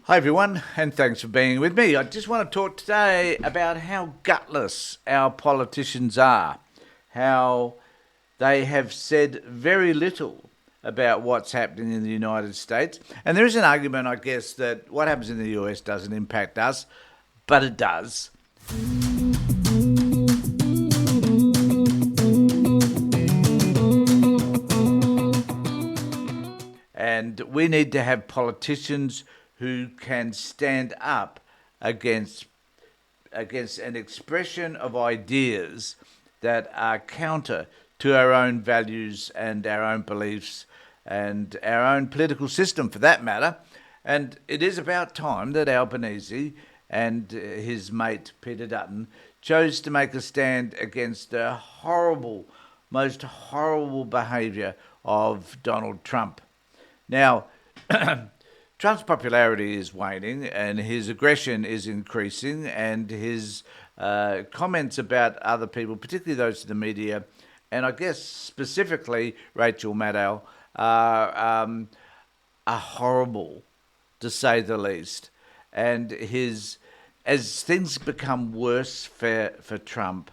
Hi everyone, and thanks for being with me. I just want to talk today about how gutless our politicians are, how they have said very little about what's happening in the United States. And there is an argument, I guess, that what happens in the US doesn't impact us, but it does. And we need to have politicians who can stand up against an expression of ideas that are counter to our own values and our own beliefs and our own political system for that matter. And it is about time that Albanese and his mate Peter Dutton chose to make a stand against the most horrible behaviour of Donald Trump. Now, Trump's popularity is waning and his aggression is increasing, and his comments about other people, particularly those in the media, and I guess specifically Rachel Maddow, are horrible, to say the least. And as things become worse for Trump,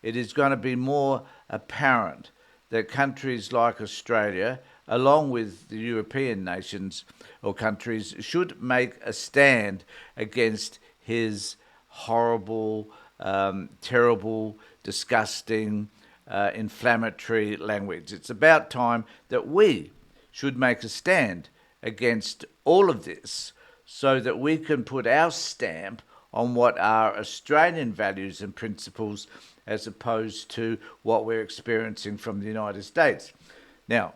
it is going to be more apparent that countries like Australia, along with the European nations or countries, should make a stand against his horrible, terrible, disgusting, inflammatory language. It's about time that we should make a stand against all of this so that we can put our stamp on what are Australian values and principles as opposed to what we're experiencing from the United States. Now,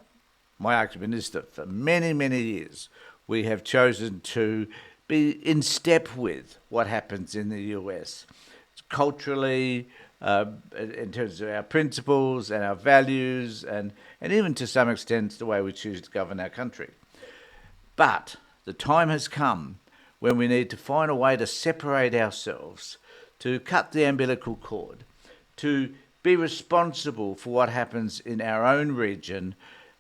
my argument is that for many, many years, we have chosen to be in step with what happens in the US. Culturally, in terms of our principles and our values, and even to some extent the way we choose to govern our country. But the time has come when we need to find a way to separate ourselves, to cut the umbilical cord, to be responsible for what happens in our own region,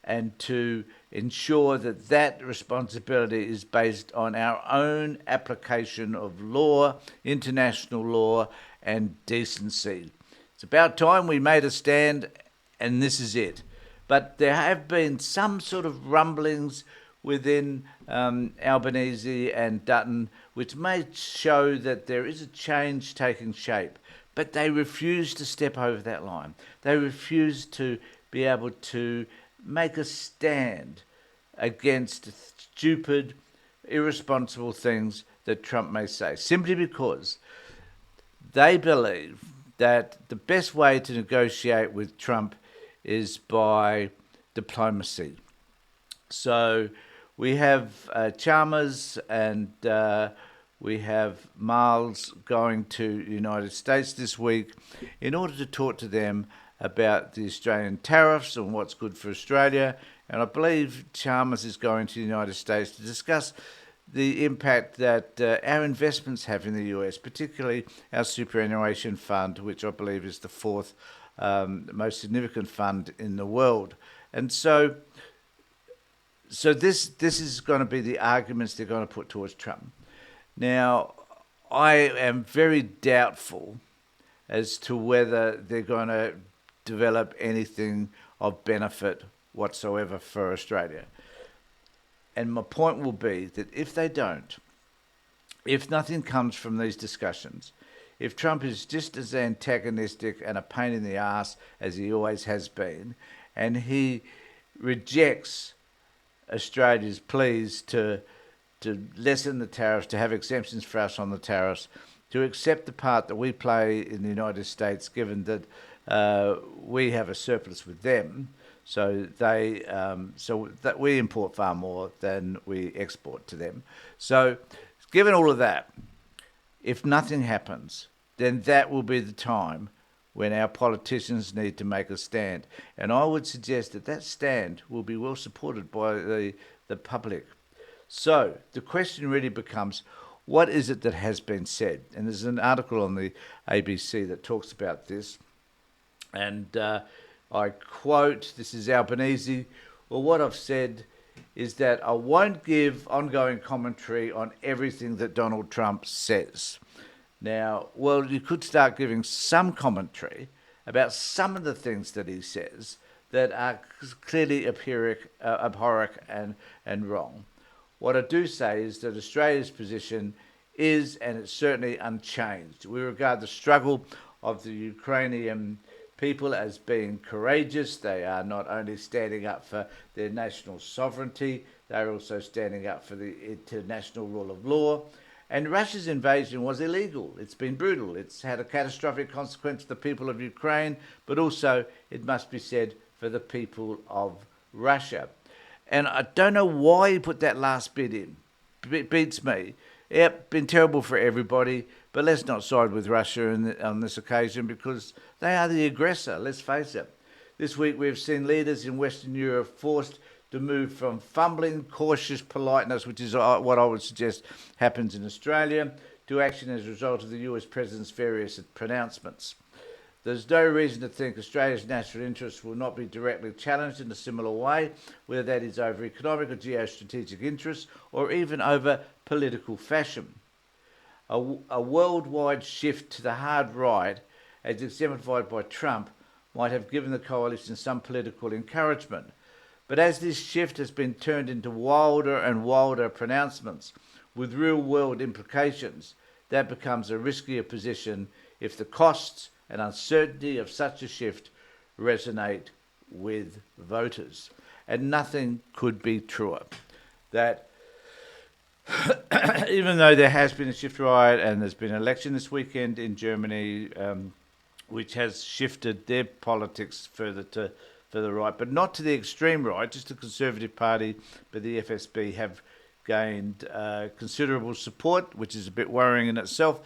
and to ensure that that responsibility is based on our own application of law, international law, and decency. It's about time we made a stand, and this is it. But there have been some sort of rumblings within Albanese and Dutton, which may show that there is a change taking shape. But they refuse to step over that line. They refuse to be able to make a stand against stupid, irresponsible things that Trump may say, simply because they believe that the best way to negotiate with Trump is by diplomacy. So we have Chalmers and we have Miles going to the United States this week in order to talk to them about the Australian tariffs and what's good for Australia. And I believe Chalmers is going to the United States to discuss the impact that our investments have in the US, particularly our superannuation fund, which I believe is the fourth most significant fund in the world. And so this is going to be the arguments they're going to put towards Trump. Now, I am very doubtful as to whether they're going to develop anything of benefit whatsoever for Australia. And my point will be that if they don't, if nothing comes from these discussions, if Trump is just as antagonistic and a pain in the ass as he always has been, and he rejects Australia's pleas to lessen the tariffs, to have exemptions for us on the tariffs, to accept the part that we play in the United States, given that we have a surplus with them, so that we import far more than we export to them. So, given all of that, if nothing happens, then that will be the time when our politicians need to make a stand. And I would suggest that that stand will be well supported by the public. So the question really becomes, what is it that has been said? And there's an article on the ABC that talks about this. And I quote, this is Albanese, well, what I've said is that I won't give ongoing commentary on everything that Donald Trump says. Now, well, you could start giving some commentary about some of the things that he says that are clearly abhorrent and wrong. What I do say is that Australia's position is, and it's certainly unchanged. We regard the struggle of the Ukrainian people as being courageous. They are not only standing up for their national sovereignty, they're also standing up for the international rule of law. And Russia's invasion was illegal. It's been brutal. It's had a catastrophic consequence for the people of Ukraine, but also, it must be said, for the people of Russia. And I don't know why he put that last bit in. It beats me. Yep, been terrible for everybody, but let's not side with Russia on this occasion because they are the aggressor, let's face it. This week we've seen leaders in Western Europe forced to move from fumbling, cautious politeness, which is what I would suggest happens in Australia, to action as a result of the US President's various pronouncements. There's no reason to think Australia's national interests will not be directly challenged in a similar way, whether that is over economic or geostrategic interests, or even over political fashion. A worldwide shift to the hard right, as exemplified by Trump, might have given the coalition some political encouragement. But as this shift has been turned into wilder and wilder pronouncements with real-world implications, that becomes a riskier position if the costs and uncertainty of such a shift resonate with voters. And nothing could be truer. That even though there has been a shift right and there's been an election this weekend in Germany, which has shifted their politics further to the right, but not to the extreme right, just the Conservative Party, but the FSB have gained considerable support, which is a bit worrying in itself.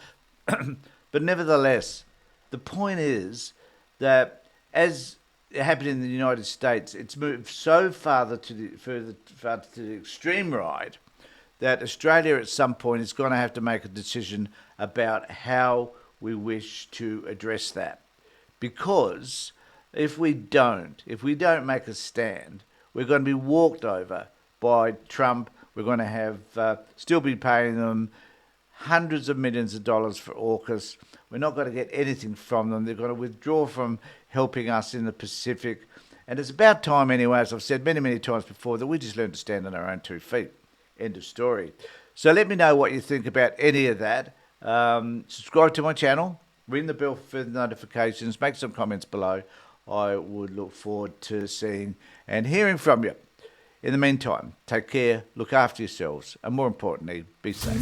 But nevertheless, the point is that as it happened in the United States, it's moved so far to the extreme right that Australia at some point is going to have to make a decision about how we wish to address that. Because if we don't make a stand, we're going to be walked over by Trump. We're going to have still be paying them hundreds of millions of dollars for AUKUS. We're not going to get anything from them. They're going to withdraw from helping us in the Pacific. And it's about time anyway, as I've said many, many times before, that we just learn to stand on our own 2 feet. End of story. So let me know what you think about any of that. Subscribe to my channel. Ring the bell for further notifications. Make some comments below. I would look forward to seeing and hearing from you. In the meantime, take care, look after yourselves, and more importantly, be safe.